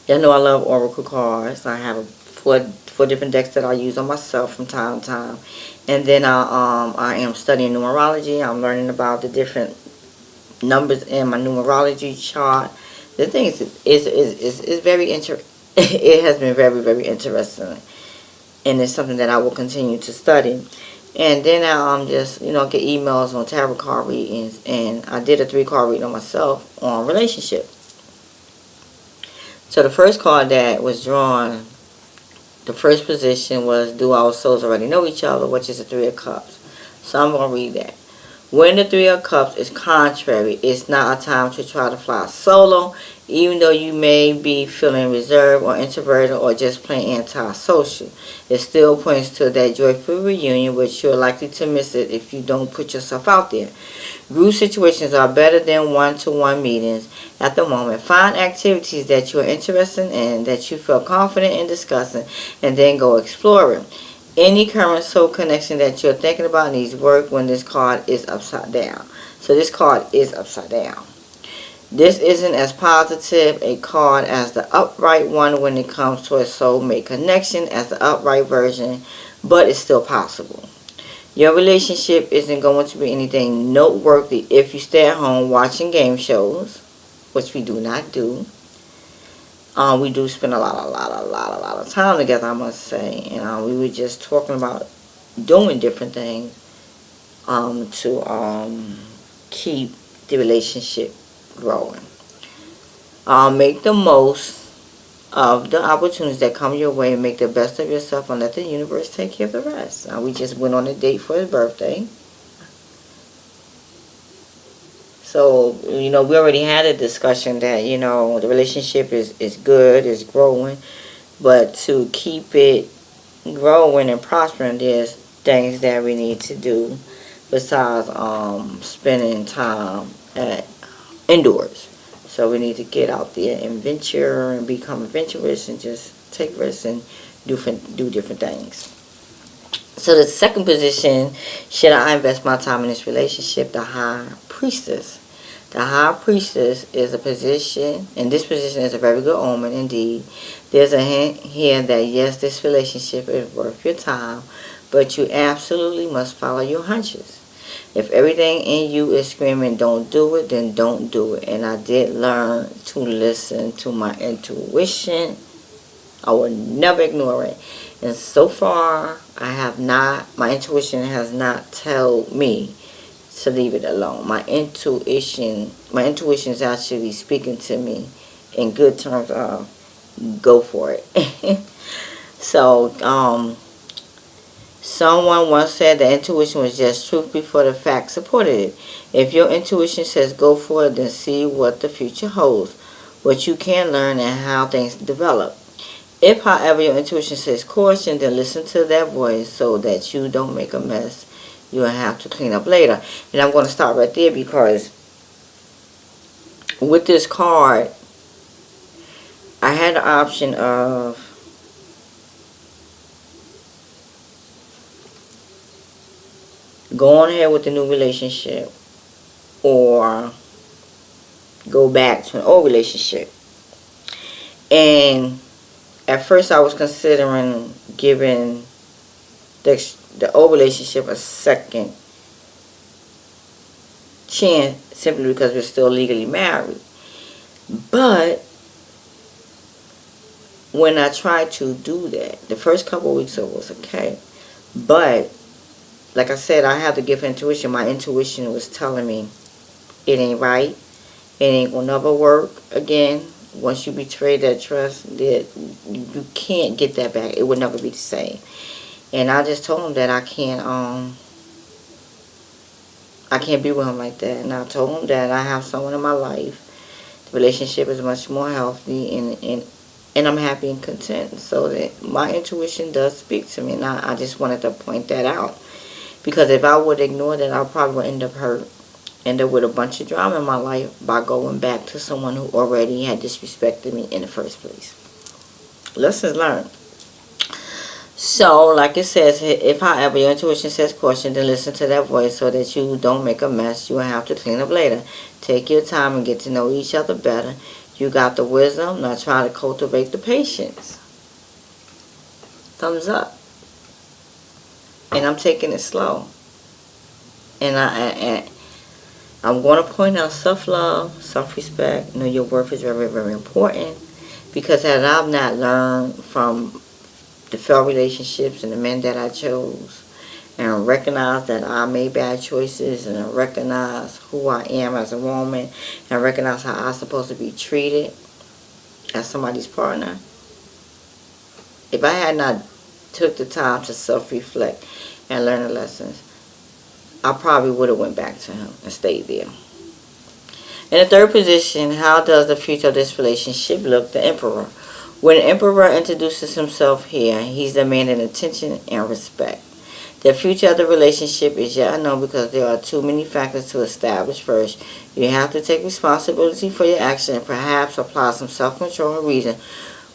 Y'all know I love oracle cards. I have four different decks that I use on myself from time to time. And then I am studying numerology. I'm learning about the different numbers in my numerology chart. The thing is very it has been very, very interesting, and it's something that I will continue to study. And then I just get emails on tarot card readings, and I did a 3 card reading on myself on relationship. So the first card that was drawn, the first position was, do our souls already know each other, which is the 3 of Cups. So I'm going to read that. When the 3 of Cups is contrary, it's not a time to try to fly solo, even though you may be feeling reserved or introverted or just plain antisocial. It still points to that joyful reunion, which you're likely to miss it if you don't put yourself out there. Group situations are better than one-to-one meetings at the moment. Find activities that you're interested in, that you feel confident in discussing, and then go exploring. Any current soul connection that you're thinking about needs work when this card is upside down. So this card is upside down. This isn't as positive a card as the upright one when it comes to a soulmate connection as the upright version, but it's still possible. Your relationship isn't going to be anything noteworthy if you stay at home watching game shows, which we do not do. We do spend a lot of time together, I must say. And we were just talking about doing different things to keep the relationship growing. Make the most of the opportunities that come your way and make the best of yourself and let the universe take care of the rest. We just went on a date for his birthday. So, we already had a discussion that, the relationship is good, is growing. But to keep it growing and prospering, there's things that we need to do besides spending time indoors. So we need to get out there and venture and become adventurous and just take risks and do different things. So the second position, should I invest my time in this relationship? The High Priestess. The High Priestess is a position, and this position is a very good omen indeed. There's a hint here that yes, this relationship is worth your time, but you absolutely must follow your hunches. If everything in you is screaming, don't do it, then don't do it. And I did learn to listen to my intuition. I will never ignore it. And so far, my intuition has not told me to leave it alone. My intuition is actually speaking to me in good terms of go for it. So, someone once said that intuition was just truth before the facts supported it. If your intuition says go for it, then see what the future holds, what you can learn, and how things develop. If, however, your intuition says caution, then listen to that voice so that you don't make a mess you'll have to clean up later. And I'm going to stop right there because with this card, I had the option of going ahead with the new relationship or go back to an old relationship. And at first I was considering giving the old relationship a second chance simply because we're still legally married. But when I tried to do that, the first couple of weeks it was okay. But like I said, I have to give intuition. My intuition was telling me it ain't right. It ain't gonna never work again. Once you betray that trust, that you can't get that back. It would never be the same. And I just told him that I can't be with him like that. And I told him that I have someone in my life. The relationship is much more healthy and I'm happy and content. So that my intuition does speak to me, and I just wanted to point that out. Because if I would ignore that, I probably would end up with a bunch of drama in my life by going back to someone who already had disrespected me in the first place. Lessons learned. So, like it says, if however your intuition says caution, then listen to that voice so that you don't make a mess you will have to clean up later. Take your time and get to know each other better. You got the wisdom. Now try to cultivate the patience. Thumbs up. And I'm taking it slow. And I'm going to point out self-love, self-respect. Know your worth is very, very important. Because had I not learned from the failed relationships and the men that I chose, and recognize that I made bad choices, and recognize who I am as a woman, and recognize how I'm supposed to be treated as somebody's partner, if I had not took the time to self-reflect and learn the lessons, I probably would have went back to him and stayed there. In the third position, how does the future of this relationship look? The Emperor. When the Emperor introduces himself here, he's demanding attention and respect. The future of the relationship is yet unknown because there are too many factors to establish. First, you have to take responsibility for your actions and perhaps apply some self-control and reason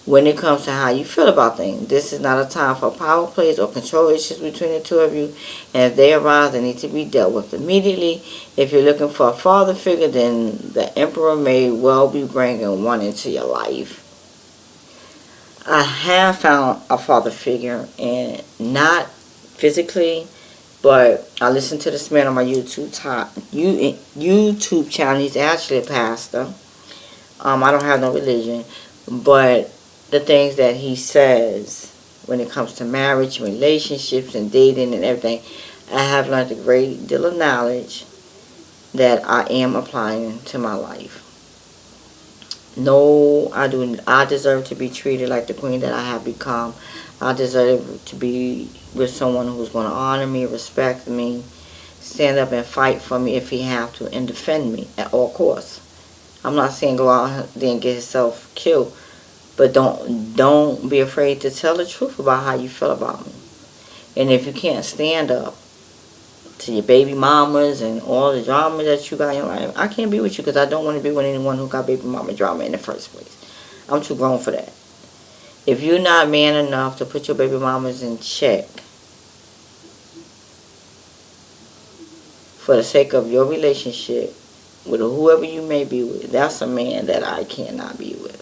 when it comes to how you feel about things. This is not a time for power plays or control issues between the two of you, and if they arise, they need to be dealt with immediately. If you're looking for a father figure, then the Emperor may well be bringing one into your life. I have found a father figure, and not physically, but I listen to this man on my YouTube channel. He's actually a pastor. I don't have no religion, but the things that he says when it comes to marriage, relationships, and dating and everything, I have learned a great deal of knowledge that I am applying to my life. No, I deserve to be treated like the queen that I have become. I deserve to be with someone who's going to honor me, respect me, stand up and fight for me if he have to, and defend me at all costs. I'm not saying go out there and get yourself killed, but don't be afraid to tell the truth about how you feel about me. And if you can't stand up to your baby mamas and all the drama that you got in your life, I can't be with you because I don't want to be with anyone who got baby mama drama in the first place. I'm too grown for that. If you're not man enough to put your baby mamas in check for the sake of your relationship with whoever you may be with, that's a man that I cannot be with.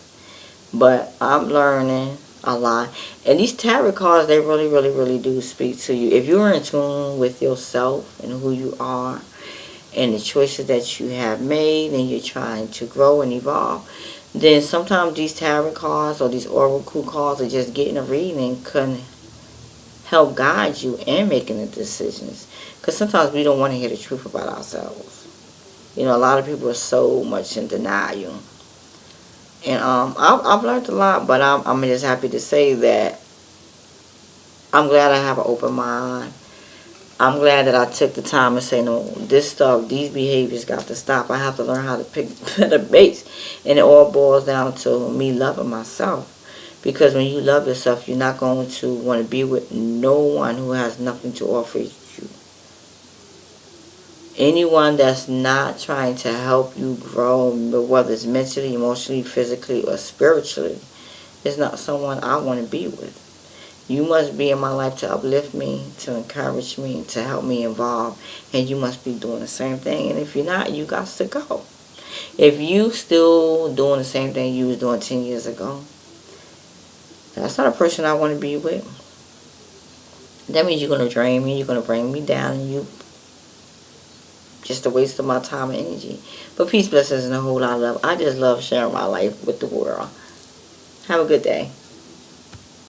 But I'm learning a lot. And these tarot cards, they really, really, really do speak to you. If you're in tune with yourself and who you are and the choices that you have made and you're trying to grow and evolve, then sometimes these tarot cards or these oracle cards or just getting a reading can help guide you in making the decisions. Because sometimes we don't want to hear the truth about ourselves. You know, a lot of people are so much in denial. And I've learned a lot, but I'm just happy to say that I'm glad I have an open mind. I'm glad that I took the time to say, no, this stuff, these behaviors got to stop. I have to learn how to pick the base. And it all boils down to me loving myself. Because when you love yourself, you're not going to want to be with no one who has nothing to offer you. Anyone that's not trying to help you grow, whether it's mentally, emotionally, physically, or spiritually, is not someone I want to be with. You must be in my life to uplift me, to encourage me, to help me evolve, and you must be doing the same thing. And if you're not, you got to go. If you still doing the same thing you was doing 10 years ago, that's not a person I want to be with. That means you're going to drain me, you're going to bring me down, and you just a waste of my time and energy. But peace, blessings, and a whole lot of love. I just love sharing my life with the world. Have a good day.